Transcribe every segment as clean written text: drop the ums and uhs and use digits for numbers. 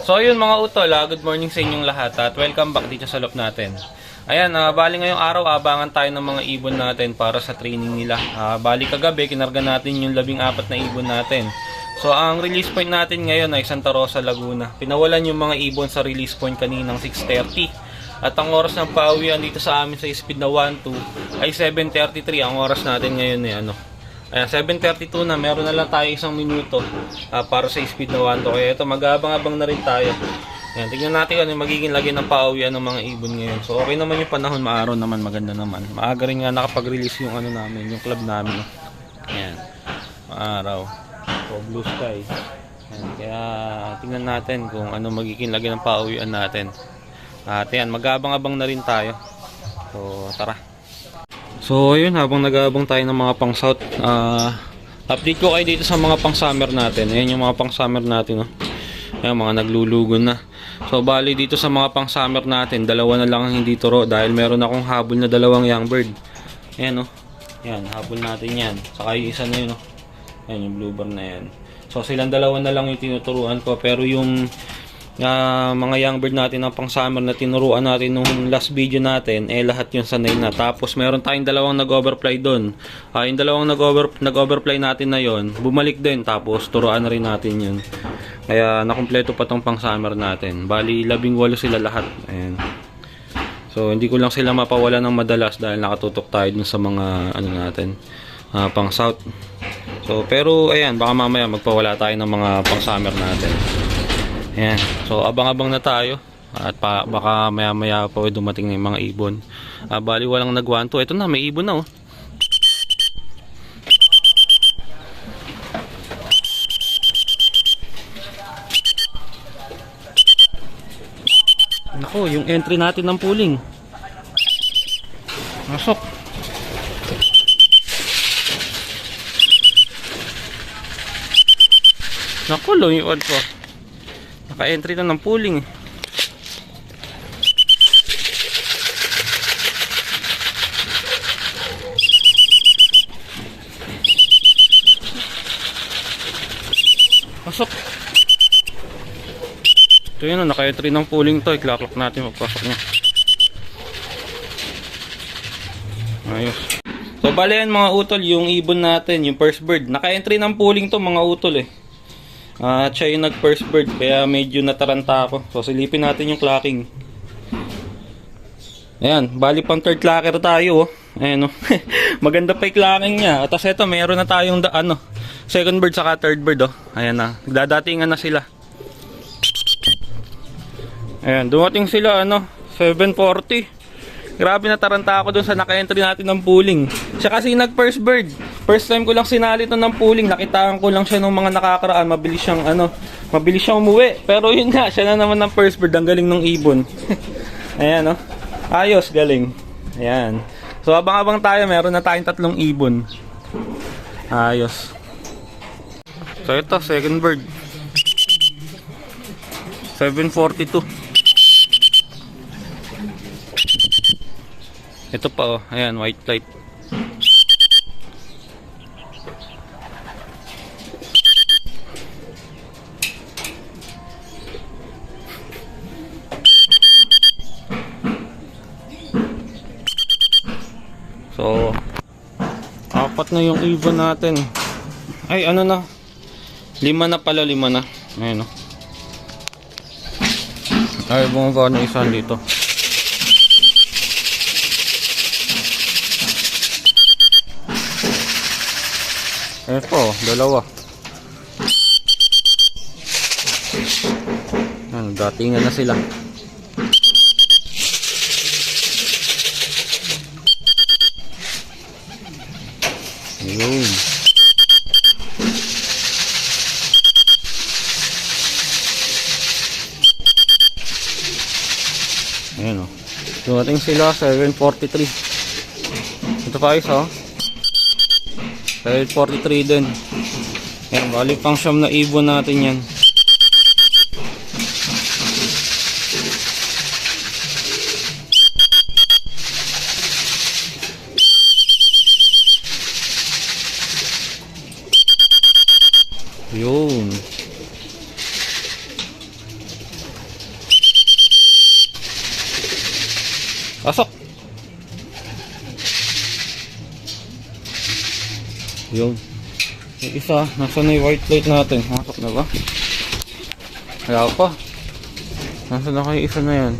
So ayun mga utol, good morning sa inyong lahat at welcome back dito sa loop natin. Ayan, bali ngayong araw abangan tayo ng mga ibon natin para sa training nila. Bali kagabi kinarga natin yung 14 na ibon natin. So ang release point natin ngayon ay Santa Rosa, Laguna. Pinawalan yung mga ibon sa release point kaninang 6:30. At ang oras ng pauwian dito sa amin sa speed na 1-2 ay 7:33. Ang oras natin ngayon ay Ayan, 7:32 na, meron na lang tayo isang minuto para sa speed na 1 to. Kaya ito, mag-aabang-abang na rin tayo. Ayan, tignan natin ano yung magiging lagay ng pauwian ng mga ibon ngayon. So okay naman yung panahon, maaraw naman, maganda naman. Maaga rin nga nakapag-release yung ano namin, yung club namin. Ayan, maaraw. So blue sky. Ayan, kaya tignan natin kung ano magiging lagay ng pauwian natin. At ayan, mag-aabang-abang na rin tayo. So tara. So ayun, habang nag-aabang tayo ng mga pang south, update ko kayo dito sa mga pang summer natin. Ayan yung mga pang summer natin, ayan, mga naglulugon na. So bali dito sa mga pang summer natin, dalawa na lang ang hindi turo dahil meron akong habol na dalawang young bird. Ayan ayan, habol natin yan. Saka yung isa na yun, ayan yung bluebird na yan. So silang dalawa na lang yung tinuturuan ko, pero yung mga young bird natin ng pang summer na tinuruan natin nung last video natin, lahat yung sanay na. Tapos meron tayong dalawang nag-overfly doon. Yung dalawang nag-overfly natin na yon, bumalik din, tapos turuan na rin natin yun. Kaya nakumpleto pa tong pang summer natin. Bali 18 sila lahat. Ayan. So hindi ko lang sila mapawala ng madalas dahil nakatutok tayo dun sa mga ano natin, pang south. So pero ayan, baka mamaya magpawala tayo ng mga pang summer natin. Ayan. So abang-abang na tayo at baka maya-maya pa dumating na yung mga ibon. Bali walang nagwanto. Ito na, may ibon na Nako, yung entry natin ng pooling. Masok. Nako, lumiwan po. Naka-entry na ng pooling. Pasok. Ito yun, naka-entry ng pooling to. I-clock natin magpasok niya. Ayos. So bali yan mga utol, yung ibon natin, yung first bird. Naka-entry ng pooling to mga utol At siya yung nag first bird, kaya medyo nataranta ako. So silipin natin yung clocking. Ayan, bali pang third clocker tayo Ayan maganda pa yung clocking niya. At tapos eto, meron na tayong second bird saka third bird Ayan na, nagdadatingan na sila. Ayan, dumating sila 7:40. Grabe, nataranta ako dun sa naka-entry natin ng pooling. Siya kasi nag first bird. First time ko lang sinali ito ng pooling. Nakitaan ko lang siya ng mga nakakaraan. Mabilis siyang umuwi. Pero yun nga, siya na naman ng first bird. Ang galing ng ibon. Ayan ayos, galing. Ayan. So abang-abang tayo, meron na tayong 3 ibon. Ayos. So ito, second bird. 7:42. Ito pa ayan, white flight. So 4 na yung ibon natin. Ay na, 5 na pala, 5 na. Ayan ay bumaba na isa dito. Ito, 2. Datingan na sila. Ayun. Ayan dumating sila, 7:43. Ito pa isa 7:43 din. Ayan, balik pang siyam na ibon natin yan. Yun. Pasok! Yun. Yung isa, nasa na yung white plate natin? Pasok na ba? Kaya pa. Nasa na kayo isa na yan?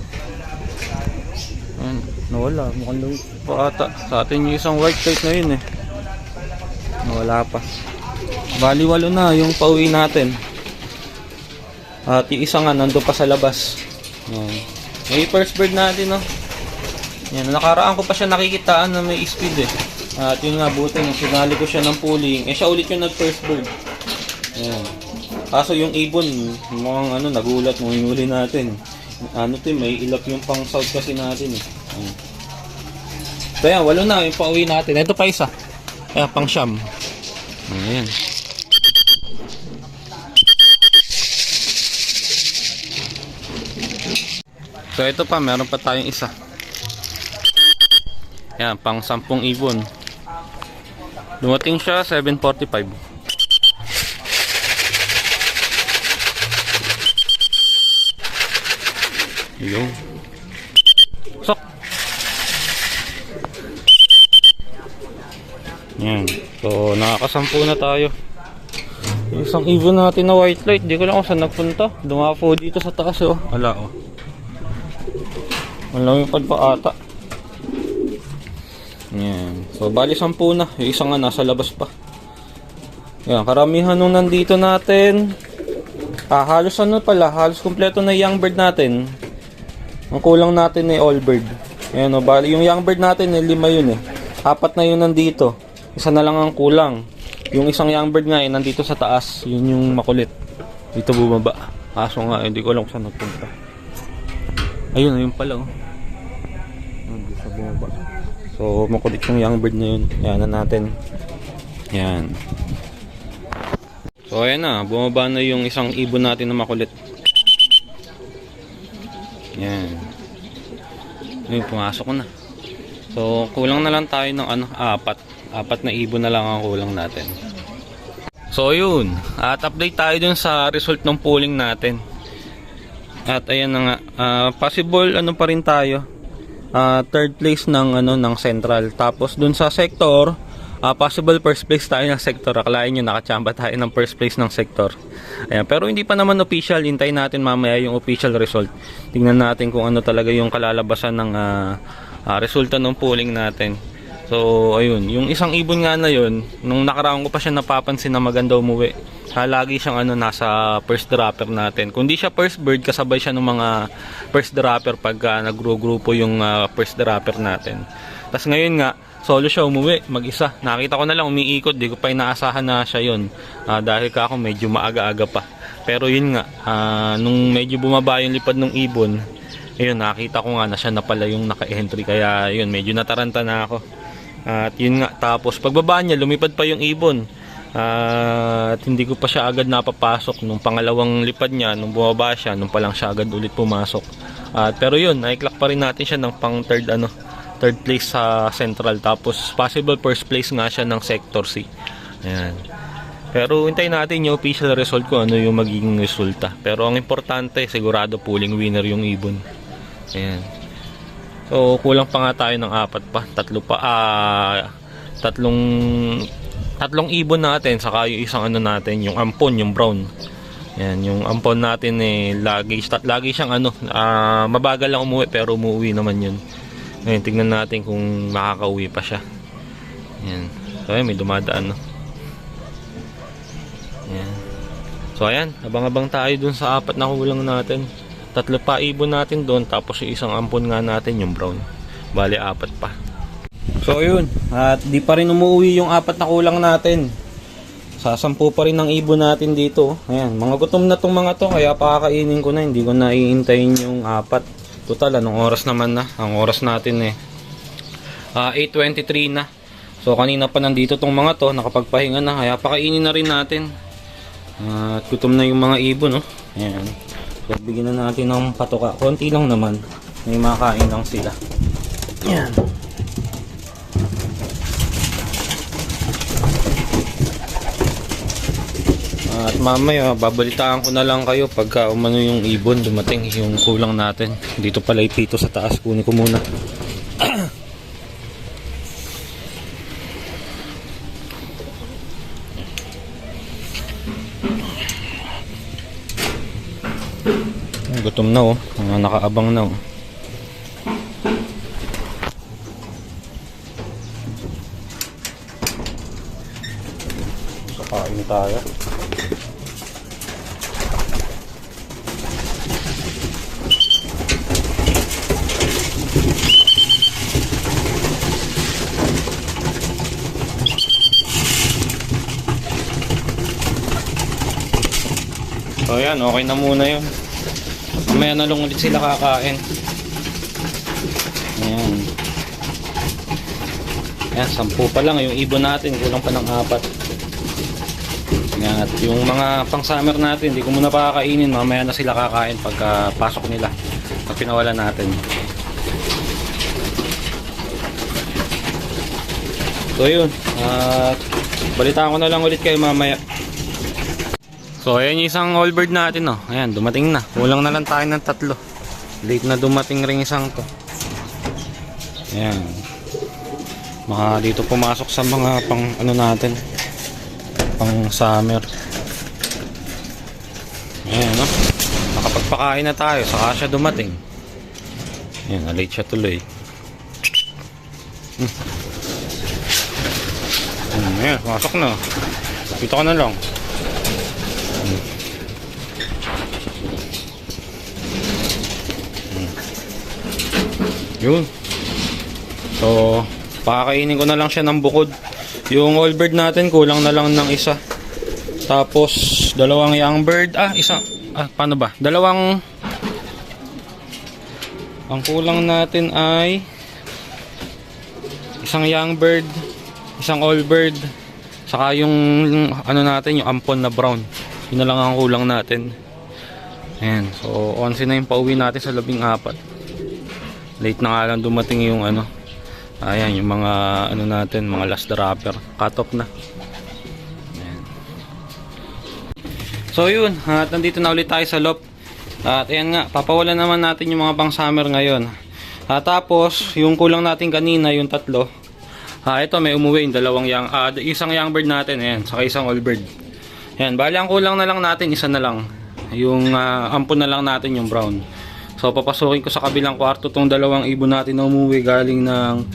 Ayan, nawala. Mukhang lang pa ata. Sa atin yung isang white plate na yun eh. Nawala pa. Bali 8 na yung pauwi natin. At yung isa nga nandun pa sa labas. Ayan. May first bird natin, no? Yan, nakaraan ko pa siya nakikitaan na may speed eh. At yun nga, buti nung sinali ko siya ng pooling, siya ulit yung nag first bird. Ayan. Kaso yung ibon, mukhang nagulat nung hinuli natin. May ilap yung pang south kasi natin eh. Ayan. So yan, 8 na yung pauwi natin. Ito pa isa. Ayan, pang siyam. Ayan. So ito pa, meron pa tayong isa. Yan, pang 10 ibon. Dumating siya 7:45. Yung sok. Yan. So nakakasampu na tayo. Isang ibon natin na white light, di ko lang kung saan nagpunta. Dumapo dito sa taas oh. Ala oh. Wala yung pa ata. Yan. So bali 10 na. Yung isa nga nasa labas pa. Yan, karamihan nung nandito natin. Halos halos kumpleto na young bird natin. Ang kulang natin ay all bird. Yan o, bali yung young bird natin ay 5 yun eh. 4 na yun nandito. Isa na lang ang kulang. Yung isang young bird nga ay nandito sa taas. Yun yung makulit. Dito bumaba. Kaso nga, hindi ko alam kung saan nagpunta. Ayun, ayun pala oh. Nandito sa bumaba. So, makulit yung young bird na yun. Yan na natin. Yan. So, ayan na. Bumaba na yung isang ibon natin na makulit. Yan. Ayun, pumasok na. So, kulang na lang tayo ng 4 na ibon na lang ang kulang natin. So, yun. At update tayo dun sa result ng polling natin. At ayan na nga. Possible pa rin tayo. Third place ng central. Tapos dun sa sector, possible first place tayo ng sector. Akalain nyo nakachamba tayo ng first place ng sector. Ayan, pero hindi pa naman official. Hintayin natin mamaya yung official result. Tingnan natin kung ano talaga yung kalalabasan ng resulta ng polling natin. So ayun, yung isang ibon nga na yun, nung nakaraan ko pa siya napapansin na maganda umuwi. Lagi siyang nasa first dropper natin. Kung di siya first bird, kasabay siya ng mga first dropper pagka nagro-grupo yung first dropper natin. Tapos ngayon nga, solo siya umuwi, mag-isa. Nakita ko na lang umiikot, di ko pa inaasahan na siya yun. Dahil ka ako medyo maaga-aga pa. Pero yun nga, nung medyo bumaba yung lipad ng ibon, ayun, nakita ko nga na siya na pala yung naka-entry. Kaya yun, medyo nataranta na ako. At yun nga, tapos pagbaba niya, lumipad pa yung ibon. At hindi ko pa siya agad napapasok. Nung pangalawang lipad niya, nung bumaba siya, nung palang siya agad ulit pumasok. Pero yun, naiklak pa rin natin siya ng pang third place sa central. Tapos possible first place nga siya ng sector C. Ayan. Pero hintayin natin yung official result ko, ano yung magiging resulta. Pero ang importante, sigurado pooling winner yung ibon. Ayan. So kulang pa nga tayo ng 4 pa. Tatlong ibon natin, saka yung isang natin, yung ampon, yung brown. Yan, yung ampon natin lagi siyang mabagal lang umuwi, pero umuwi naman yun. Ngayon, tingnan natin kung makakauwi pa siya. Yan. So ayan, may dumadaan Yan. So ayan, abang-abang tayo dun sa 4 na kulang natin. 3 pa ibon natin doon, tapos yung isang ampon nga natin, yung brown. Bali 4 pa. So yun, at di pa rin umuwi yung 4 na kulang natin. Sasampu pa rin ang ibon natin dito. Ayan, mga gutom na tong mga to, kaya pakakainin ko na, hindi ko na iintayin yung 4. Total, anong oras naman na? Ang oras natin 8:23 na. So kanina pa nandito tong mga to, nakapagpahinga na, kaya pakainin na rin natin. At gutom na yung mga ibon, no? Ayan. So bigyan na natin ng patoka. Konti lang naman. May makain lang sila. Ayan. At mamaya babalitaan ko na lang kayo pagka umano yung ibon dumating, yung kulang natin. Dito pala ipito sa taas, kunin ko muna. Gutom na oh, mga nakaabang na oh. Kakain tayo. So yan, okay na muna yun. Mamaya na lang ulit sila kakain. Ayan. Ayan, 10 pa lang yung ibon natin. Kulang pa ng 4. Ayan, at yung mga pang summer natin, hindi ko muna pakakainin. Mamaya na sila kakain pagka pasok nila. Pag pinawalan natin. So yun. Balitaan ko na lang ulit kayo mamaya. So ayan yung isang allbird natin oh. Ayan, dumating na. Kulang na lang tayo ng 3. Late na dumating rin isang to. Ayan. Maka dito pumasok sa mga pang ano natin. Pang summer. Ayan no. Nakapagpakain na tayo. Saka siya dumating. Ayan, late siya tuloy. Ayan, pumasok na. Dito ka na lang. Yun. So, pakakainin ko na lang siya ng bukod. Yung allbird natin, kulang na lang ng isa. Tapos, 2 young bird. Paano ba? Ang kulang natin ay isang young bird, isang allbird, saka yung ano natin, yung ampon na brown. Yun na lang ang kulang natin. Ayan. So, 11 na yung pauwi natin sa 14. Late na nga lang dumating yung ano. Ayan, yung mga ano natin, mga last dropper. Cut off na. Ayan. So yun, at nandito na ulit tayo sa loft. At ayan nga, papawalan naman natin yung mga pang summer ngayon. Tapos, yung kulang natin kanina, yung 3. Ito may umuwi yung isang young bird natin, ayan, saka isang all bird. Ayan, bali ang kulang na lang natin, isa na lang. Yung ampon na lang natin, yung brown. So papasukin ko sa kabilang kwarto tong 2 ibon natin na umuwi galing ng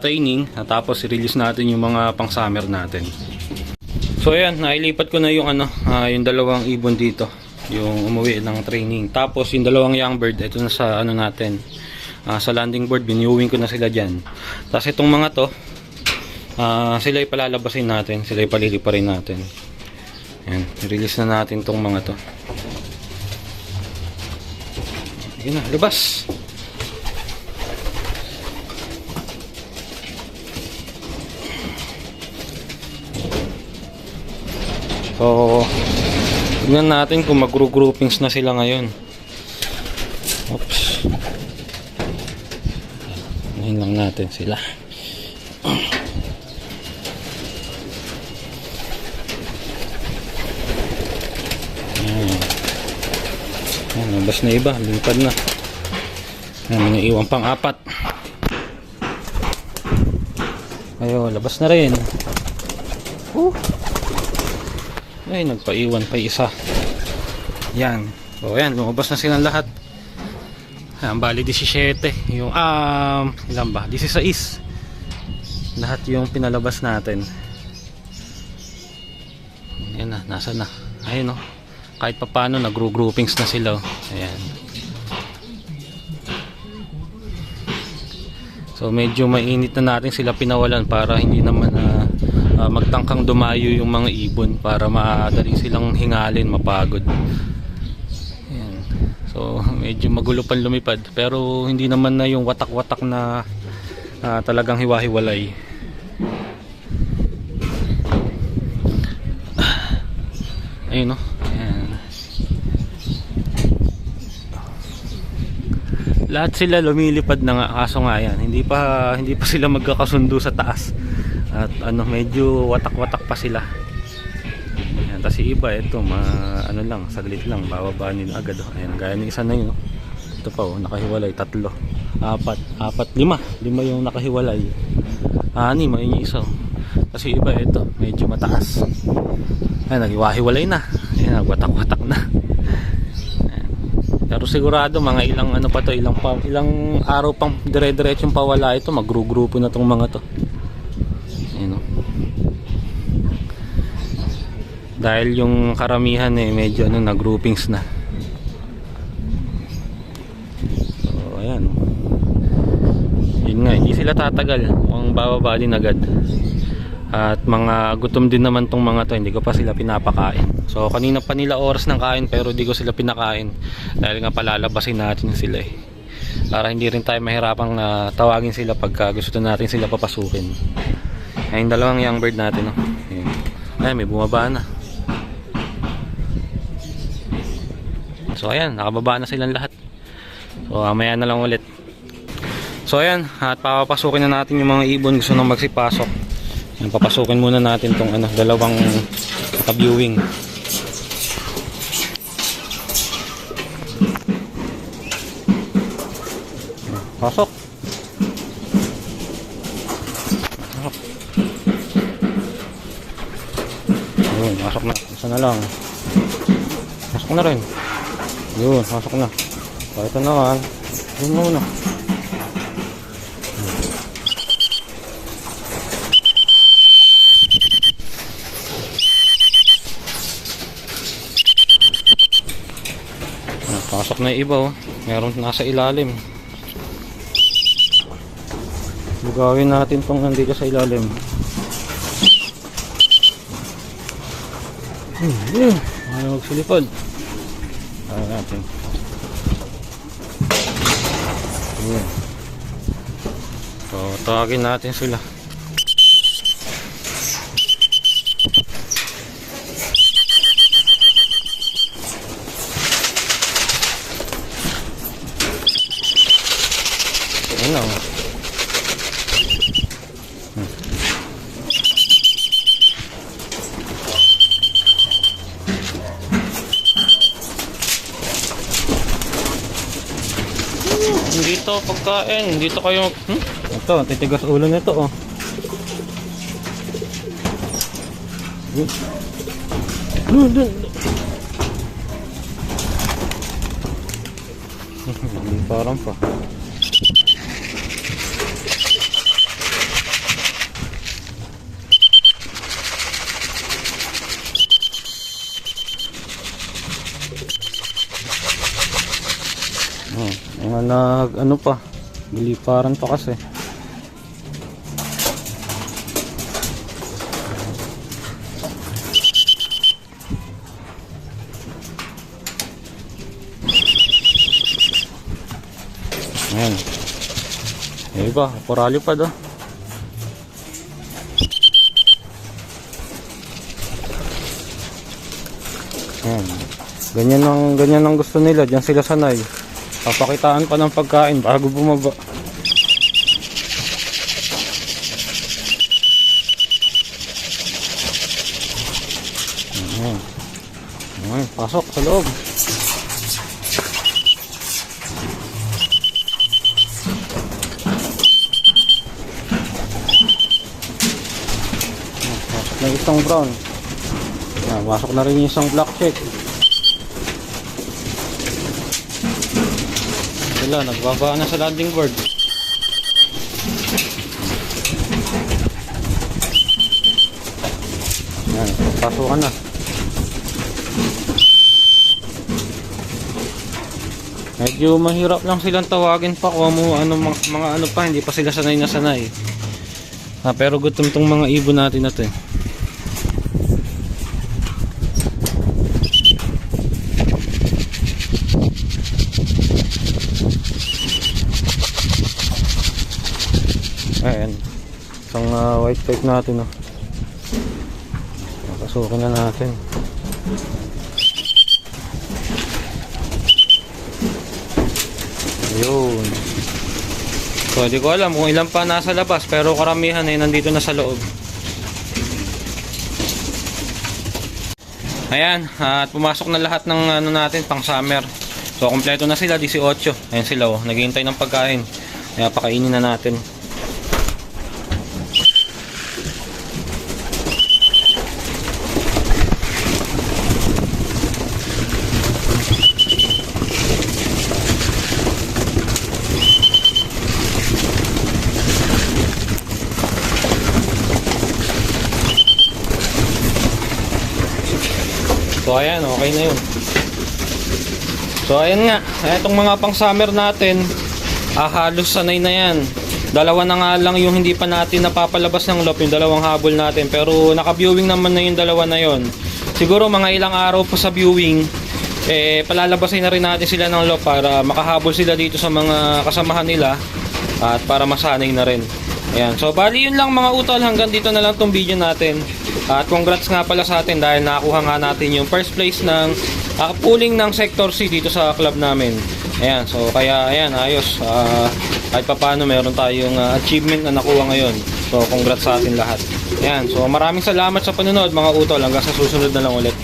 training. Tapos i-release natin yung mga pang summer natin. So ayan, nailipat ko na yung yung 2 ibon dito, yung umuwi ng training. Tapos yung 2 young bird, ito na sa ano natin, sa landing board, biniuwing ko na sila dyan. Tapos itong mga to, sila ipalalabasin natin, sila ipaliliparin natin. Ayan, i-release na natin tong mga to. Yun na, labas. So, tignan natin kung mag-groupings na sila ngayon. Oops. Ngayon lang natin sila. Ayan, labas na iba, lipad na. Ayan, may iwan pang 4. Ayun, labas na rin. Ay, nagpaiwan pa isa. Yan. So, ayan, lumabas na silang lahat. Ayan, bali 17. Yung, ilan ba? 16. Lahat yung pinalabas natin. Ayan na, nasa na. Ayun o. Kahit pa paano, nag-groupings na sila. Ayan. So, medyo mainit na natin sila pinawalan para hindi naman magtangkang dumayo yung mga ibon para madali silang hingalin, mapagod. Ayan. So, medyo magulo pang lumipad. Pero, hindi naman na yung watak-watak na talagang hiwa-hiwalay. Ayun o. Lahat sila lumilipad na nga, kaso nga yan, hindi pa sila magkakasundo sa taas. At medyo watak-watak pa sila. Ayan, tas iba ito, lang, saglit lang, bababa nila agad. Ayan, gaya ng isa na yun. Ito pa nakahiwalay, 3. lima yung nakahiwalay. Anim ayun yung isa. Kasi iba ito medyo mataas. Ay, naghiwa-hiwalay na. Ayan, nagwatak-watak na. Ayan. Pero sigurado mga ilang ano pa to, ilang araw pang dire-diretsong pawala ito, magru-grupo na tong mga to. Ayan, oh. Dahil yung karamihan medyo nag-groupings na. So ayan, oh. Yun nga, hindi sila tatagal, mukhang bababa din agad. At mga gutom din naman tong mga to, hindi ko pa sila pinapakain. So kanina pa nila oras ng kain pero hindi ko sila pinakain. Dahil nga palalabasin natin sila para hindi rin tayo mahirapang tawagin sila pagka gusto natin sila papasukin. Ayun, dalawang young bird natin, oh. Ayun. Ay, may bumaba na. So ayan, nakababa na silang lahat. So mamaya na lang ulit. So ayan, at papapasukin na natin yung mga ibon gusto nang magsipasok. Yan, papasukin muna natin tong dalawang naka-viewing. Pasok. Ayun, pasok na. Isa na lang. Pasok na rin. Yun, pasok na. So ito naman. Yun muna. Pasok na yung iba, oh. Meron nasa ilalim. Bugawin natin tong nandito sa ilalim. Ayaw magsilipad. Ayaw natin. Ayan. So tawagin natin sila. Ayan lang. Dito pagkain, dito kayo. Ito, titigas ulo nito, oh. Dun. Hindi parang pa. Mga ano pa, biliparan pa kasi. Ayan. Eh iba, porali pa do. Ayan. Ganyan ang gusto nila, diyan sila sanay. Papakitaan pa ng pagkain bago bumaba. Ayan, pasok sa loob. Pasok na isang brown. Pasok na rin yung isang black check. Sila, nagbaba na sa landing board. Yan, pasukan na. Medyo mahirap lang silang tawagin pa kung mga ano pa, hindi pa sila sanay na sanay. Pero gutom tong mga ibon natin na to. Ayan, isang white pipe natin, oh. Pasukin na natin. Ayun. So di ko alam kung ilan pa nasa labas, pero karamihan nandito na sa loob. Ayan, at pumasok na lahat ng natin pang summer. So kompleto na sila, 18. Ayan sila oh, naghihintay ng pagkain. Kaya pakainin na natin. So ayan, okay na yun. So ayan nga, itong mga pang summer natin, halos sanay na yan. Dalawa na nga lang yung hindi pa natin napapalabas ng loop, yung dalawang habol natin. Pero naka-viewing naman na yung dalawa na yon. Siguro mga ilang araw pa sa viewing, palalabasin na rin natin sila ng loop para makahabol sila dito sa mga kasamahan nila at para masanay na rin. Ayan, so bali yun lang mga utol, hanggang dito na lang tong video natin. At congrats nga pala sa atin dahil nakakuha nga natin yung first place ng pooling ng Sector C dito sa club namin. Ayan, so kaya ayan, ayos. Kahit pa paano meron tayong achievement na nakuha ngayon. So congrats sa atin lahat. Ayan, so maraming salamat sa panonood mga utol, hanggang sa susunod na lang ulit.